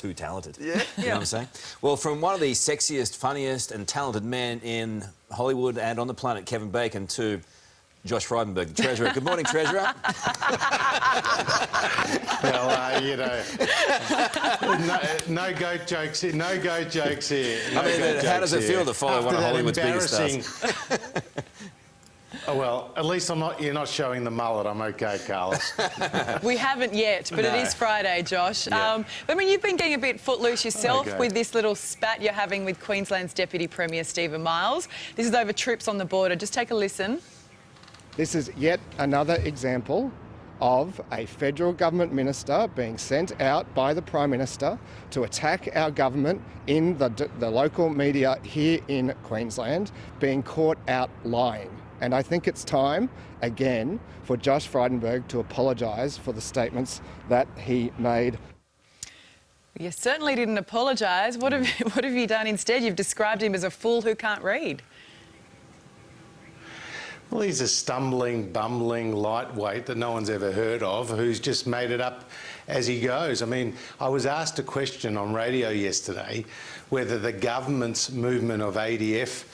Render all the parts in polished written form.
too talented. Yeah. You know what I'm saying? Well, from one of the sexiest, funniest and talented men in Hollywood and on the planet, Kevin Bacon, to Josh Frydenberg, the Treasurer. Good morning, Treasurer. Well, you know, no goat jokes here. No goat jokes here. I mean, how does it feel to follow one of Hollywood's biggest stars? Oh, well, at least you're not showing the mullet. I'm okay, Karl. We haven't yet, but No. it is Friday, Josh. Yeah. I mean, you've been getting a bit footloose yourself Okay. with this little spat you're having with Queensland's Deputy Premier, Stephen Miles. This is over troops on the border. Just take a listen. This is yet another example of a federal government minister being sent out by the Prime Minister to attack our government in the local media here in Queensland, being caught out lying. And I think it's time, again, for Josh Frydenberg to apologise for the statements that he made. You certainly didn't apologise. What have you done instead? You've described him as a fool who can't read. Well, he's a stumbling, bumbling lightweight that no one's ever heard of, who's just made it up as he goes. I mean, I was asked a question on radio yesterday whether the government's movement of ADF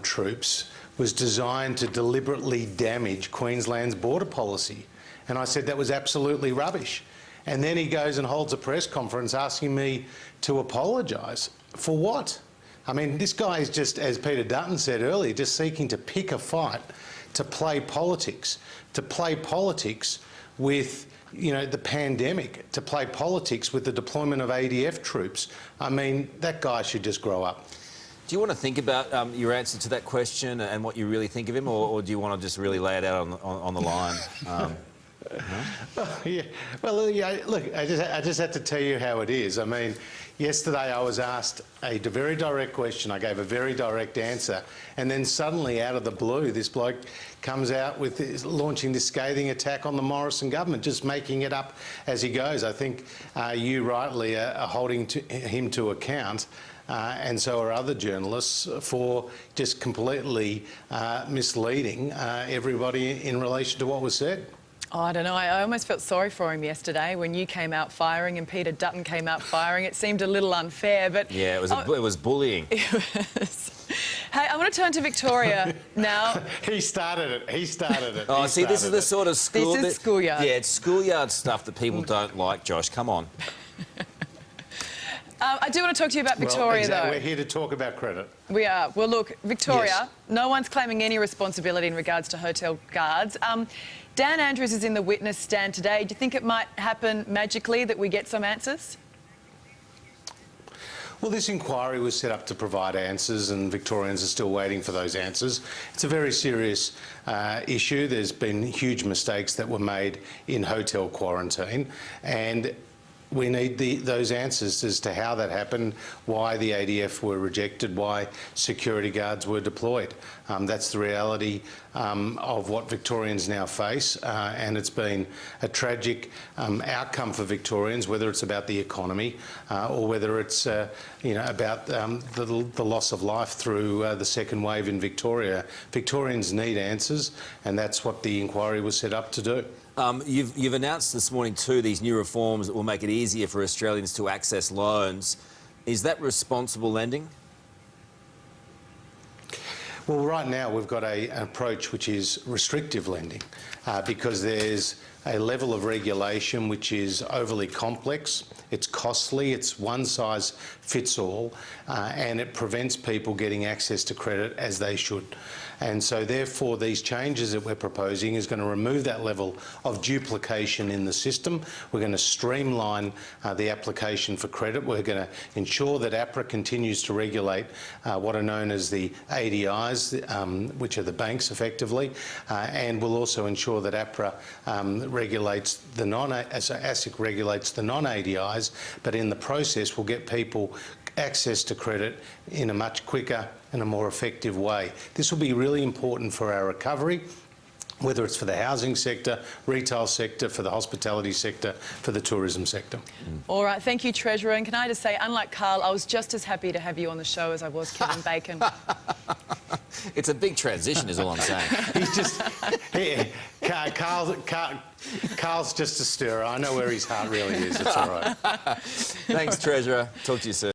troops was designed to deliberately damage Queensland's border policy. And I said that was absolutely rubbish. And then he goes and holds a press conference asking me to apologise. For what? I mean, this guy is just, as Peter Dutton said earlier, just seeking to pick a fight, to play politics with, you know, the pandemic, to play politics with the deployment of ADF troops. I mean, that guy should just grow up. Do you want to think about your answer to that question and what you really think of him, or do you want to just really lay it out on the line? No? Yeah. Well, yeah, look, I just had to tell you how it is. I mean, yesterday I was asked a very direct question. I gave a very direct answer. And then suddenly, out of the blue, this bloke comes out with launching this scathing attack on the Morrison government, just making it up as he goes. I think you rightly are holding him to account. And so are other journalists for just completely misleading everybody in relation to what was said. Oh, I don't know. I almost felt sorry for him yesterday when you came out firing and Peter Dutton came out firing. It seemed a little unfair, but... Yeah, it was bullying. It was. Hey, I want to turn to Victoria now. He started it. He started it. Oh, see, this is the sort of school... This is schoolyard. Yeah, it's schoolyard stuff that people don't like, Josh. Come on. I do want to talk to you about Victoria, though. We're here to talk about credit. We are. Well, look, Victoria, Yes. No one's claiming any responsibility in regards to hotel guards. Dan Andrews is in the witness stand today. Do you think it might happen magically that we get some answers? Well, this inquiry was set up to provide answers, and Victorians are still waiting for those answers. It's a very serious issue. There's been huge mistakes that were made in hotel quarantine, and we need those answers as to how that happened, why the ADF were rejected, why security guards were deployed. That's the reality of what Victorians now face, and it's been a tragic outcome for Victorians, whether it's about the economy or whether it's you know, about the loss of life through the second wave in Victoria. Victorians need answers, and that's what the inquiry was set up to do. You've announced this morning too these new reforms that will make it easier for Australians to access loans. Is that responsible lending? Well, right now we've got an approach which is restrictive lending because there's a level of regulation which is overly complex, it's costly, it's one size fits all, and it prevents people getting access to credit as they should. And so therefore these changes that we're proposing is going to remove that level of duplication in the system. We're going to streamline the application for credit. We're going to ensure that APRA continues to regulate what are known as the ADIs, which are the banks effectively, and we'll also ensure that APRA regulates the ASIC regulates the non-ADIs, but in the process we'll get people access to credit in a much quicker and a more effective way. This will be really important for our recovery, whether it's for the housing sector, retail sector, for the hospitality sector, for the tourism sector. All right, thank you, Treasurer. And can I just say, unlike Karl, I was just as happy to have you on the show as I was Kevin Bacon. It's a big transition is all I'm saying. He's just... Carl's just a stirrer. I know where his heart really is. It's all right. Thanks, Treasurer. Talk to you soon.